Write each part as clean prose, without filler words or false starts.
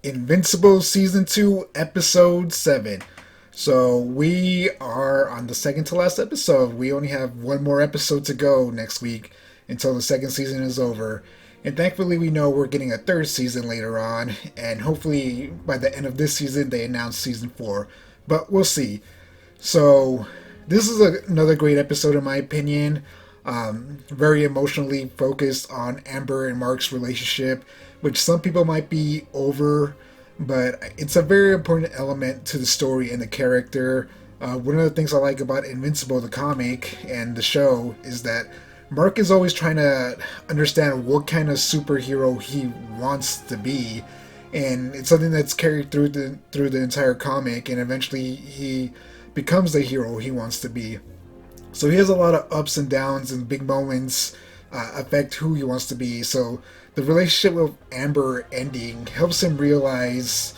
Invincible Season 2, Episode 7. So we are on the second to last episode. We only have one more episode to go next week until the second season is over. And thankfully, we know we're getting a third season later on. And hopefully, by the end of this season, they announce Season 4. But we'll see. So, this is another great episode, in my opinion. Very emotionally focused on Amber and Mark's relationship, which some people might be over, but it's a very important element to the story and the character. One of the things I like about Invincible, the comic, and the show is that Mark is always trying to understand what kind of superhero he wants to be, and it's something that's carried through the entire comic, and eventually he becomes the hero he wants to be. So he has a lot of ups and downs, and big moments affect who he wants to be. So the relationship with Amber ending helps him realize,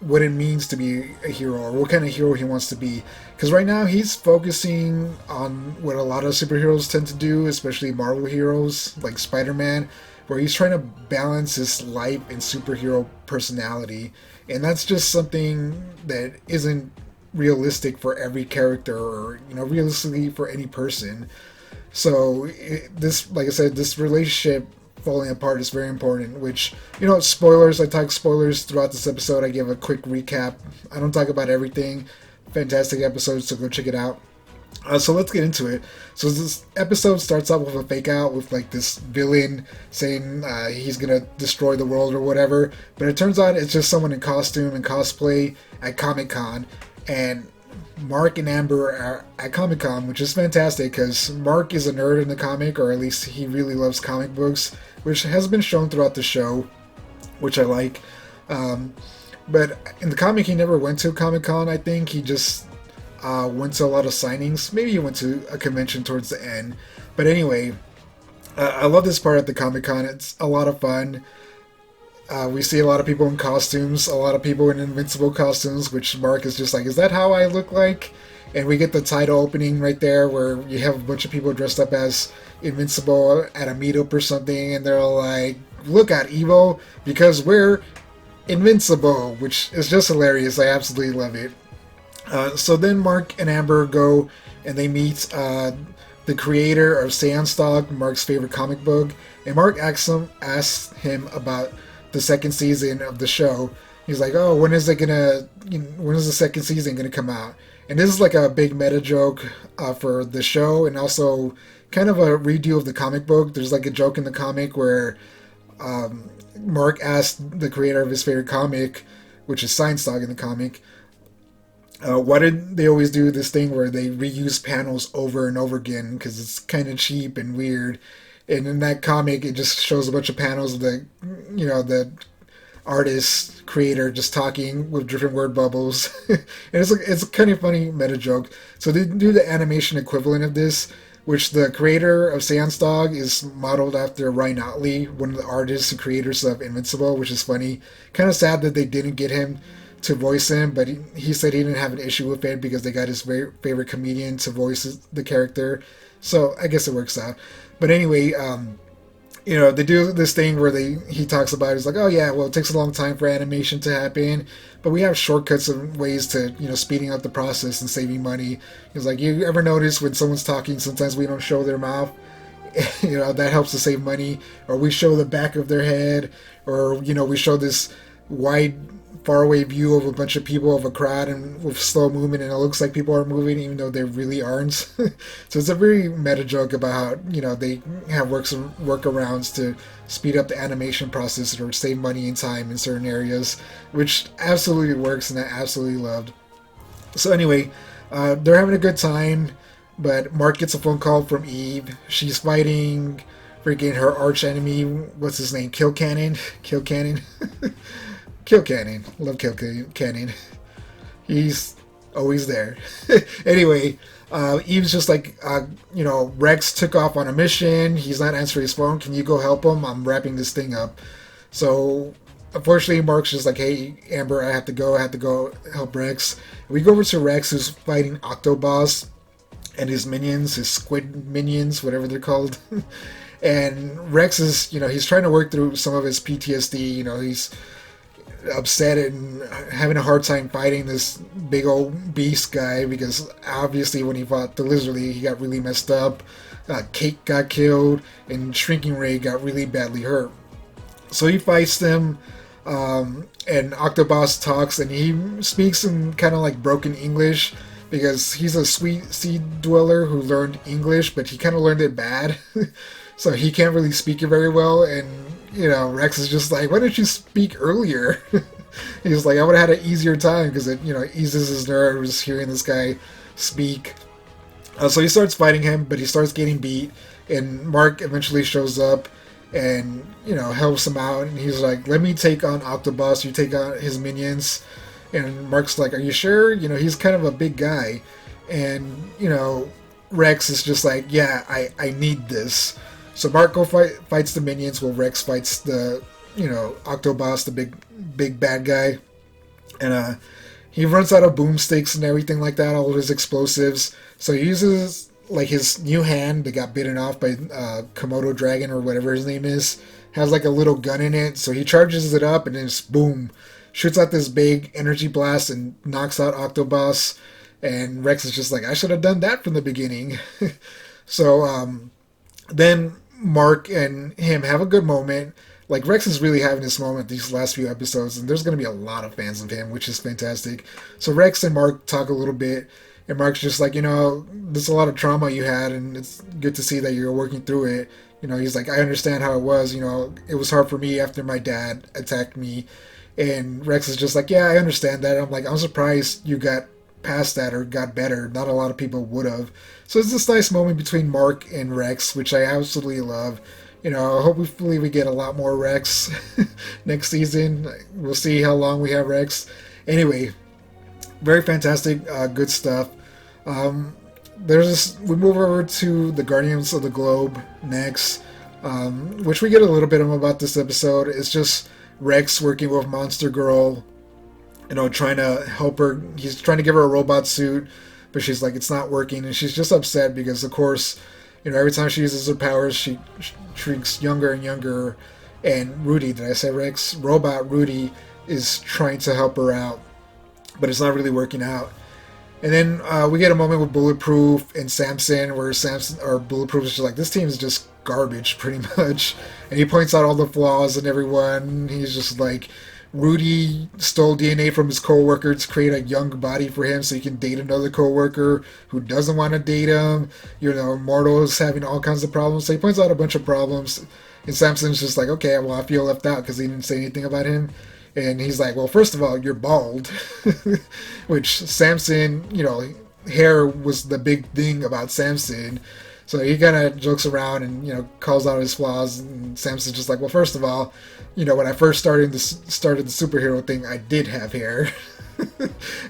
what it means to be a hero, or what kind of hero he wants to be. Because right now he's focusing on what a lot of superheroes tend to do, especially Marvel heroes like Spider-Man, where he's trying to balance his life and superhero personality. And that's just something that isn't realistic for every character, or realistically for any person. So this, like I said, this relationship falling apart is very important, which, spoilers, I talk spoilers throughout this episode. I give a quick recap. I don't talk about everything. Fantastic episode, so go check it out. So let's get into it. So this episode starts off with a fake out with like this villain saying he's gonna destroy the world or whatever, but it turns out it's just someone in costume and cosplay at Comic-Con, and Mark and Amber are at Comic-Con, which is fantastic because Mark is a nerd in the comic, or at least he really loves comic books, which has been shown throughout the show, which I like. But in the comic, he never went to Comic-Con, I think. He just went to a lot of signings. Maybe he went to a convention towards the end. But anyway, I love this part at the Comic-Con. It's a lot of fun. We see a lot of people in costumes, a lot of people in Invincible costumes, which Mark is just like, is that how I look like? And we get the title opening right there where you have a bunch of people dressed up as Invincible at a meetup or something, and they're all like, look at Evo, because we're Invincible, which is just hilarious. I absolutely love it. So then Mark and Amber go and they meet the creator of Sandstock, Mark's favorite comic book, and Mark asks him about the second season of the show. He's like, oh, when is the second season gonna come out? And this is like a big meta joke for the show, and also kind of a redo of the comic book. There's like a joke in the comic where Mark asked the creator of his favorite comic, which is Sandstock in the comic, why did they always do this thing where they reuse panels over and over again, because it's kind of cheap and weird. And in that comic, it just shows a bunch of panels of the artist, creator, just talking with different word bubbles. And it's a kind of funny meta joke. So they do the animation equivalent of this, which the creator of Sandstock is modeled after Ryan Ottley, one of the artists and creators of Invincible, which is funny. Kind of sad that they didn't get him to voice him, but he said he didn't have an issue with it because they got his very favorite comedian to voice the character. So I guess it works out. But anyway, they do this thing where he talks about it. He's like, oh yeah, well, it takes a long time for animation to happen, but we have shortcuts and ways to, speeding up the process and saving money. He's like, you ever notice when someone's talking, sometimes we don't show their mouth? That helps to save money. Or we show the back of their head, or, we show this wide, faraway view of a bunch of people, of a crowd, and with slow movement, and it looks like people are moving even though they really aren't. So it's a very meta joke about how they have workarounds to speed up the animation process or save money and time in certain areas, which absolutely works, and I absolutely loved. So anyway, they're having a good time, but Mark gets a phone call from Eve. She's fighting freaking her arch enemy. What's his name? Kilcannon. Kilcannon. Love Kilcannon. He's always there. Anyway, Eve's just like, Rex took off on a mission. He's not answering his phone. Can you go help him? I'm wrapping this thing up. So, unfortunately, Mark's just like, hey, Amber, I have to go help Rex. We go over to Rex, who's fighting Octoboss. and his minions, his squid minions, whatever they're called. And Rex is, he's trying to work through some of his PTSD. He's upset and having a hard time fighting this big old beast guy because obviously when he fought the Lizard League, he got really messed up. Kate got killed, and Shrinking Ray got really badly hurt. So he fights them, and Octobos talks, and he speaks in kind of like broken English because he's a sweet sea dweller who learned English, but he kind of learned it bad. So he can't really speak it very well, and Rex is just like, why didn't you speak earlier? He's like, I would have had an easier time because it eases his nerves hearing this guy speak. So he starts fighting him, but he starts getting beat, and Mark eventually shows up and helps him out, and he's like, let me take on Octobus, you take on his minions. And Mark's like, are you sure? He's kind of a big guy. And Rex is just like, yeah, I need this. So Mark fights the minions while Rex fights the Octobus, the big bad guy. And he runs out of boomsticks and everything like that, all of his explosives. So he uses like his new hand that got bitten off by Komodo Dragon or whatever his name is, has like a little gun in it. So he charges it up and then just boom, shoots out this big energy blast and knocks out Octobus. And Rex is just like, I should have done that from the beginning. So then Mark and him have a good moment. Like, Rex is really having this moment these last few episodes, and there's going to be a lot of fans of him, which is fantastic. So Rex and Mark talk a little bit, and Mark's just like, there's a lot of trauma you had, and it's good to see that you're working through it. He's like, I understand how it was. It was hard for me after my dad attacked me. And Rex is just like, yeah, I understand that. I'm like, I'm surprised you got past that or got better. Not a lot of people would have. So it's this nice moment between Mark and Rex, which I absolutely love. Hopefully we get a lot more Rex next season. We'll see how long we have Rex. Anyway, very fantastic, good stuff. We move over to the Guardians of the Globe next, which we get a little bit about this episode. It's just Rex working with Monster Girl, trying to help her. He's trying to give her a robot suit, but she's like, it's not working, and she's just upset because, of course, every time she uses her powers, she shrinks younger and younger. And Rudy, did I say Rex? Robot Rudy is trying to help her out, but it's not really working out. And then we get a moment with Bulletproof and Samson, where Bulletproof is just like, this team is just garbage, pretty much. And he points out all the flaws in everyone. He's just like, Rudy stole DNA from his coworker to create a young body for him so he can date another coworker who doesn't want to date him. Mortal's having all kinds of problems. So he points out a bunch of problems. And Samson's just like, okay, well, I feel left out because he didn't say anything about him. And he's like, well, first of all, you're bald. Which Samson, hair was the big thing about Samson. So he kind of jokes around and, calls out his flaws. And Samson's just like, well, first of all, when I first started the superhero thing, I did have hair.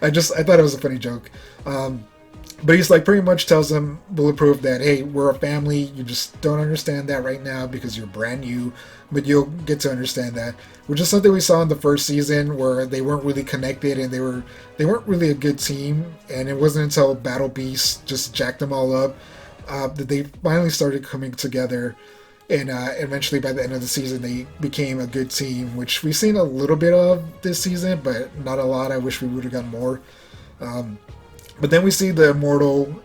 I thought it was a funny joke. But he's like, pretty much tells him, Bulletproof, that, hey, we're a family. You just don't understand that right now because you're brand new, but you'll get to understand that. Which is something we saw in the first season where they weren't really connected and they weren't really a good team. And it wasn't until Battle Beast just jacked them all up that they finally started coming together. And eventually, by the end of the season, they became a good team, which we've seen a little bit of this season, but not a lot. I wish we would have gotten more. But then we see the Immortal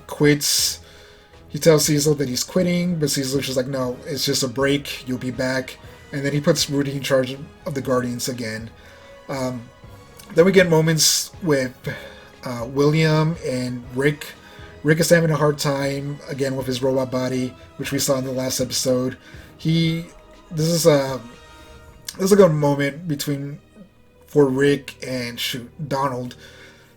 quits. He tells Cecil that he's quitting, but Cecil's just like, no, it's just a break. You'll be back. And then he puts Rudy in charge of the Guardians again. Then we get moments with William and Rick. Rick is having a hard time, again, with his robot body, which we saw in the last episode. This is a good moment for Rick and Donald.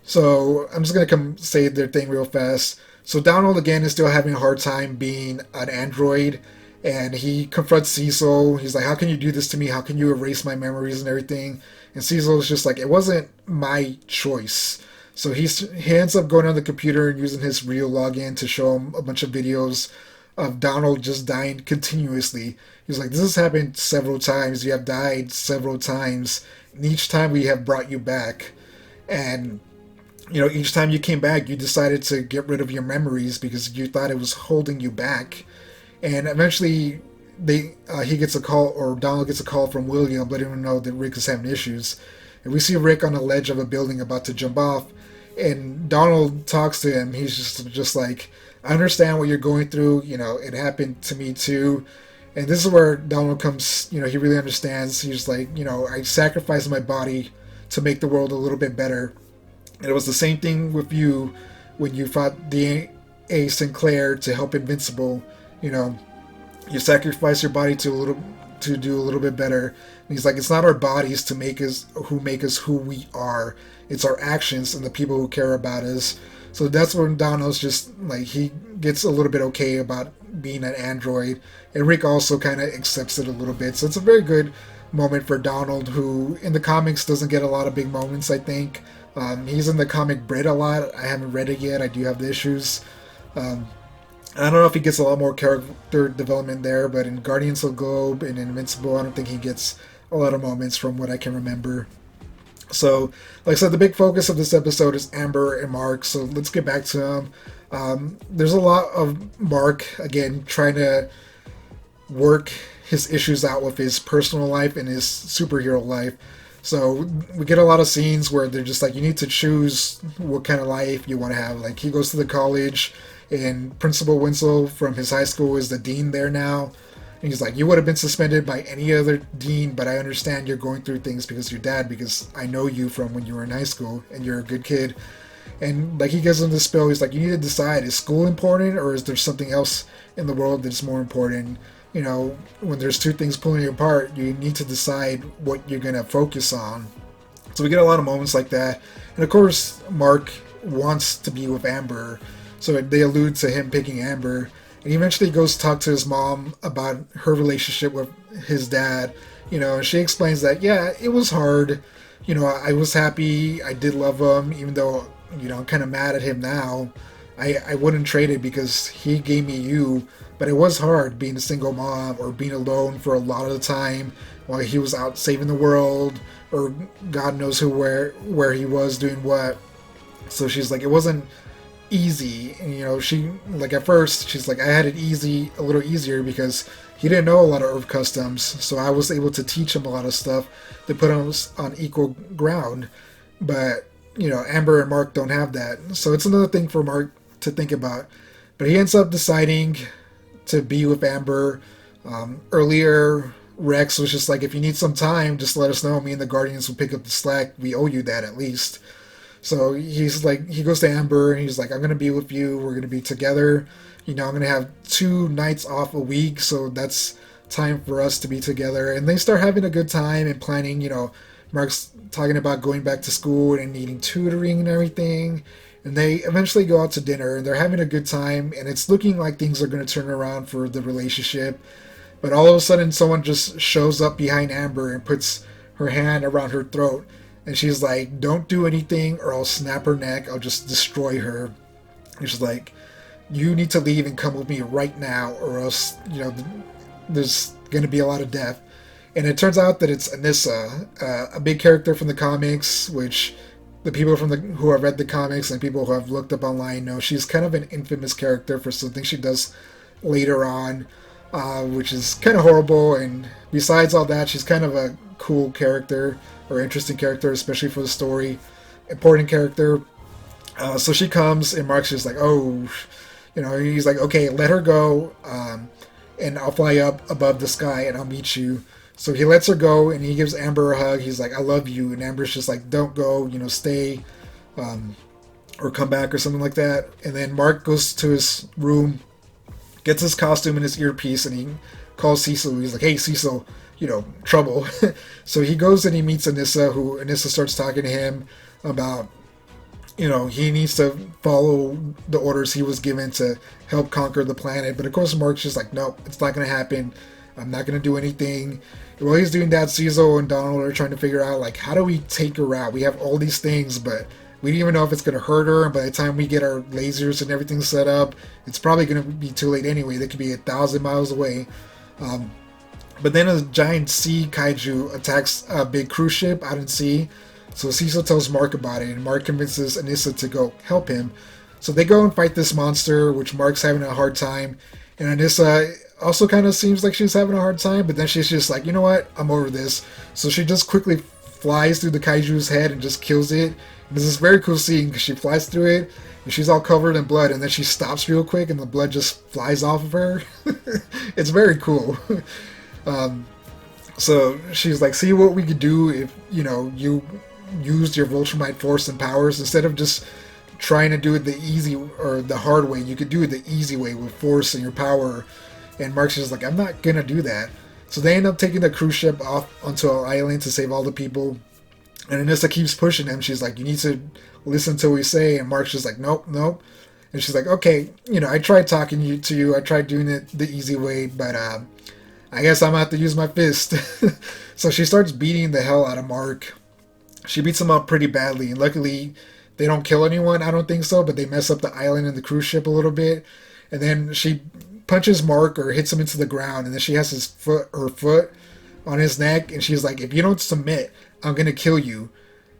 So I'm just going to come say their thing real fast. So Donald, again, is still having a hard time being an android. And he confronts Cecil. He's like, how can you do this to me? How can you erase my memories and everything? And Cecil is just like, it wasn't my choice. So he ends up going on the computer and using his real login to show him a bunch of videos of Donald just dying continuously. He's like, this has happened several times. You have died several times. And each time we have brought you back. And each time you came back, you decided to get rid of your memories because you thought it was holding you back. And eventually, he gets a call, or Donald gets a call from William, letting him know that Rick is having issues. And we see Rick on the ledge of a building about to jump off, and Donald talks to him. He's just like, I understand what you're going through. It happened to me too. And this is where Donald comes. He really understands. He's like, I sacrificed my body to make the world a little bit better. And it was the same thing with you when you fought D.A. Sinclair to help Invincible. You know, you sacrifice your body to do a little bit better. And he's like, it's not our bodies to make us who we are. It's our actions and the people who care about us. So that's when Donald's just like, he gets a little bit okay about being an android, and Rick also kind of accepts it a little bit. So it's a very good moment for Donald, who in the comics doesn't get a lot of big moments. I think he's in the comic Brit a lot. I haven't read it yet. I do have the issues. I don't know if he gets a lot more character development there, but in Guardians of the Globe and Invincible, I don't think he gets a lot of moments from what I can remember. So, like I said, the big focus of this episode is Amber and Mark, so let's get back to them. There's a lot of Mark, again, trying to work his issues out with his personal life and his superhero life. So we get a lot of scenes where they're just like, you need to choose what kind of life you want to have. Like, he goes to the college, and Principal Winslow from his high school is the dean there now. And he's like, you would have been suspended by any other dean, but I understand you're going through things because of your dad, because I know you from when you were in high school, and you're a good kid. And like, he gives him this spill. He's like, you need to decide, is school important, or is there something else in the world that's more important? When there's two things pulling you apart, you need to decide what you're going to focus on. So we get a lot of moments like that. And of course, Mark wants to be with Amber, so they allude to him picking Amber. And he eventually goes to talk to his mom about her relationship with his dad. And she explains that, yeah, it was hard. I was happy. I did love him, even though, I'm kind of mad at him now. I wouldn't trade it because he gave me you. But it was hard being a single mom, or being alone for a lot of the time while he was out saving the world, or God knows where he was doing what. So she's like, it wasn't easy. And she, like, at first she's like, I had it a little easier because he didn't know a lot of Earth customs, so I was able to teach him a lot of stuff to put us on equal ground. But Amber and Mark don't have that, so it's another thing for Mark to think about. But he ends up deciding to be with Amber. Earlier, Rex was just like, if you need some time, just let us know. Me and the Guardians will pick up the slack. We owe you that at least. So he's like, he goes to Amber and he's like, I'm going to be with you. We're going to be together. I'm going to have 2 nights off a week. So that's time for us to be together. And they start having a good time and planning. Mark's talking about going back to school and needing tutoring and everything. And they eventually go out to dinner, and they're having a good time, and it's looking like things are going to turn around for the relationship. But all of a sudden, someone just shows up behind Amber and puts her hand around her throat. And she's like, don't do anything or I'll snap her neck. I'll just destroy her. And she's like, you need to leave and come with me right now, or else, there's going to be a lot of death. And it turns out that it's Anissa, a big character from the comics, which the people who have read the comics and people who have looked up online know she's kind of an infamous character for something she does later on, which is kind of horrible. And besides all that, she's kind of a cool character, or interesting character, especially for the story, important character. So she comes, and Mark's just like, oh, he's like, okay, let her go, and I'll fly up above the sky and I'll meet you. So he lets her go, and he gives Amber a hug. He's like, I love you. And Amber's just like, don't go, stay, or come back, or something like that. And then Mark goes to his room, gets his costume and his earpiece, and he calls Cecil. He's like, hey, Cecil, trouble. So he goes and he meets Anissa, who Anissa starts talking to him about, he needs to follow the orders he was given to help conquer the planet. But of course, Mark's just like, nope, it's not going to happen. I'm not going to do anything. While he's doing that, Cecil and Donald are trying to figure out, like, how do we take her out? We have all these things, but we don't even know if it's going to hurt her. And by the time we get our lasers and everything set up, it's probably going to be too late anyway. They could be 1,000 miles away. But then a giant sea kaiju attacks a big cruise ship out in sea. So Cecil tells Mark about it, and Mark convinces Anissa to go help him. So they go and fight this monster, which Mark's having a hard time. And Anissa also kind of seems like she's having a hard time, but then she's just like, you know what, I'm over this. So she just quickly flies through the kaiju's head and just kills it. And there's this very cool scene because she flies through it, and she's all covered in blood, and then she stops real quick, and the blood just flies off of her. It's very cool. So she's like, see what we could do if, you used your Viltrumite force and powers. Instead of just trying to do it the easy or the hard way, you could do it the easy way with force and your power. And Mark's just like, I'm not gonna do that. So they end up taking the cruise ship off onto an island to save all the people. And Anissa keeps pushing him. She's like, you need to listen to what we say. And Mark's just like, nope, nope. And she's like, okay, I tried talking to you. I tried doing it the easy way, but I guess I'm gonna have to use my fist. So she starts beating the hell out of Mark. She beats him up pretty badly, and luckily they don't kill anyone, I don't think so, but they mess up the island and the cruise ship a little bit. And then she punches Mark or hits him into the ground, and then she has her foot on his neck, and she's like, if you don't submit, I'm gonna kill you.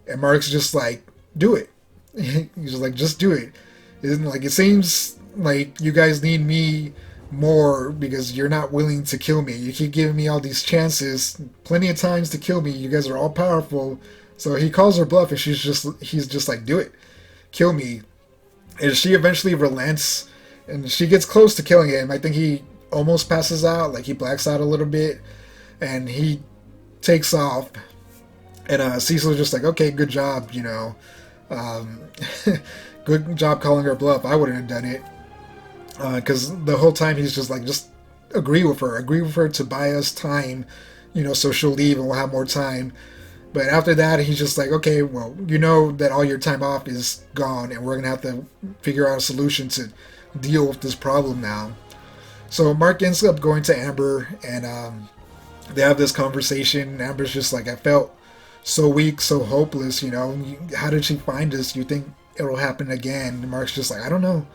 And Mark's just like, do it. He's just like, just do it. It seems like you guys need me more because you're not willing to kill me. You keep giving me all these chances, plenty of times to kill me. You guys are all powerful. So he calls her bluff, and he's just like, do it, kill me. And she eventually relents, and she gets close to killing him. I think he almost passes out, like he blacks out a little bit, and he takes off. And Cecil's just like, okay, good job, good job calling her bluff. I wouldn't have done it, because the whole time he's just like, just agree with her to buy us time, so she'll leave and we'll have more time. But after that, he's just like, okay, well, that all your time off is gone, and we're going to have to figure out a solution to deal with this problem now. So Mark ends up going to Amber, and they have this conversation. Amber's just like, I felt so weak, so hopeless, How did she find us? You think it'll happen again? And Mark's just like, I don't know.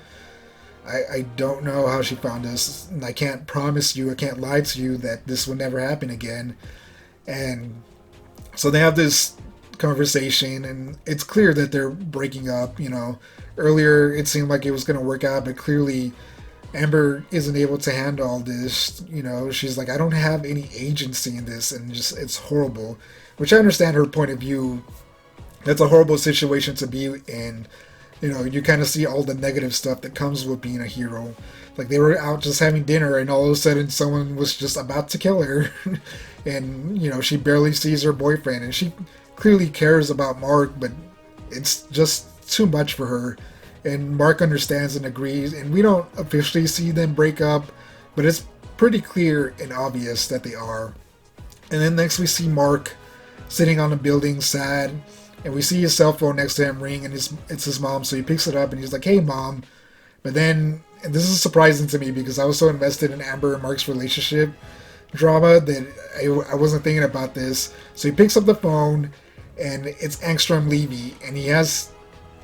I don't know how she found us, and I can't promise you, I can't lie to you that this will never happen again. And so they have this conversation, and it's clear that they're breaking up. Earlier it seemed like it was going to work out, but clearly Amber isn't able to handle all this. She's like, I don't have any agency in this, and just it's horrible. Which I understand her point of view. That's a horrible situation to be in. You kind of see all the negative stuff that comes with being a hero. Like, they were out just having dinner, and all of a sudden someone was just about to kill her. And, she barely sees her boyfriend, and she clearly cares about Mark, but it's just too much for her. And Mark understands and agrees, and we don't officially see them break up, but it's pretty clear and obvious that they are. And then next we see Mark sitting on a building sad, and we see his cell phone next to him ring, and it's his mom, so he picks it up, and he's like, hey mom. But then, and this is surprising to me because I was so invested in Amber and Mark's relationship drama that I wasn't thinking about this. So he picks up the phone, and it's Angstrom Levy, and he has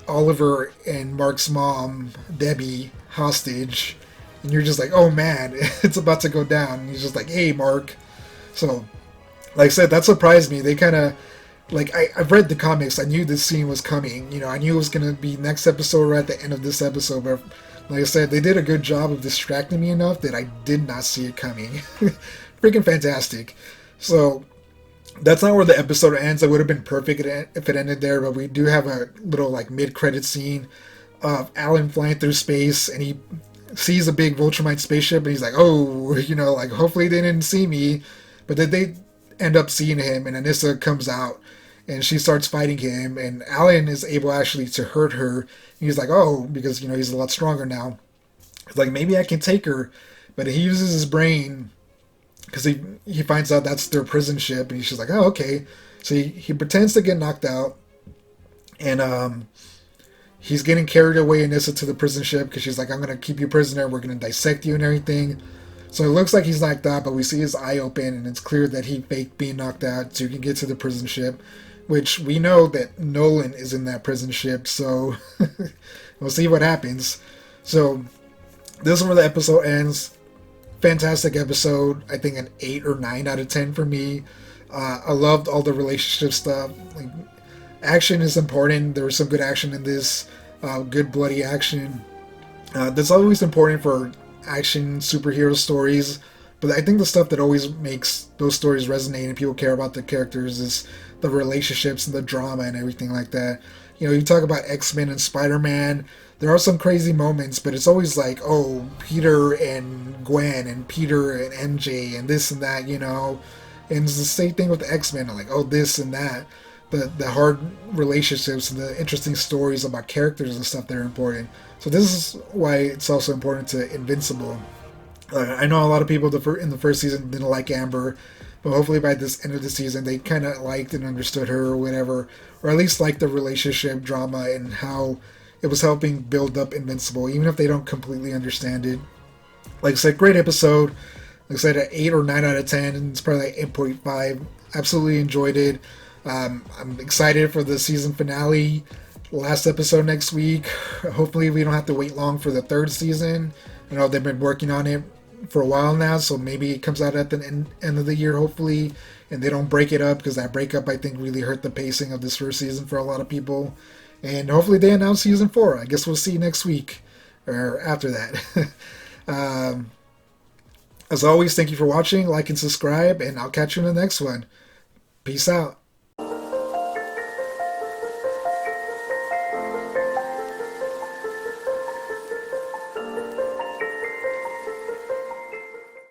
Oliver and Mark's mom, Debbie, hostage. And you're just like, oh man, it's about to go down. And he's just like, hey Mark. So, like I said, that surprised me. They kind of, like, I've read the comics. I knew this scene was coming. I knew it was going to be next episode or at the end of this episode. But like I said, they did a good job of distracting me enough that I did not see it coming. Freaking fantastic. So that's not where the episode ends. It would have been perfect if it ended there, but we do have a little like mid-credit scene of Alan flying through space, and he sees a big Viltrumite spaceship, and he's like, oh, like, hopefully they didn't see me. But then they end up seeing him, and Anissa comes out, and she starts fighting him, and Alan is able actually to hurt her. And he's like, oh, because, he's a lot stronger now. He's like, maybe I can take her. But he uses his brain, because he finds out that's their prison ship, and he's just like, oh, okay. So he pretends to get knocked out, and he's getting carried away, Anissa, to the prison ship, because she's like, I'm going to keep you prisoner, we're going to dissect you and everything. So it looks like he's knocked out, but we see his eye open, and it's clear that he faked being knocked out so he can get to the prison ship, which we know that Nolan is in that prison ship, so we'll see what happens. So this is where the episode ends. Fantastic episode. I think an 8 or 9 out of 10 for me. I loved all the relationship stuff. Like, Action is important. There was some good action in this, good bloody action. That's always important for action superhero stories. But I think the stuff that always makes those stories resonate and people care about the characters is the relationships and the drama and everything like that. You know, you talk about X-Men and Spider-Man. There are some crazy moments, but it's always like, oh, Peter and Gwen and Peter and MJ and this and that, you know. And it's the same thing with the X-Men. Like, oh, this and that. The hard relationships and the interesting stories about characters and stuff that are important. So this is why it's also important to Invincible. I know a lot of people in the first season didn't like Amber, but hopefully by this end of the season they kind of liked and understood her or whatever, or at least liked the relationship drama and how it was helping build up Invincible, even if they don't completely understand it. Like I said, great episode. Like I said, an 8 or 9 out of 10, and it's probably like 8.5. Absolutely enjoyed it. I'm excited for the season finale. Last episode next week. Hopefully we don't have to wait long for the third season. I know they've been working on it for a while now, so maybe it comes out at the end of the year, hopefully, and they don't break it up, because that breakup, I think, really hurt the pacing of this first season for a lot of people. And hopefully they announce season 4. I guess we'll see next week, or after that. As always, thank you for watching, like and subscribe, and I'll catch you in the next one. Peace out.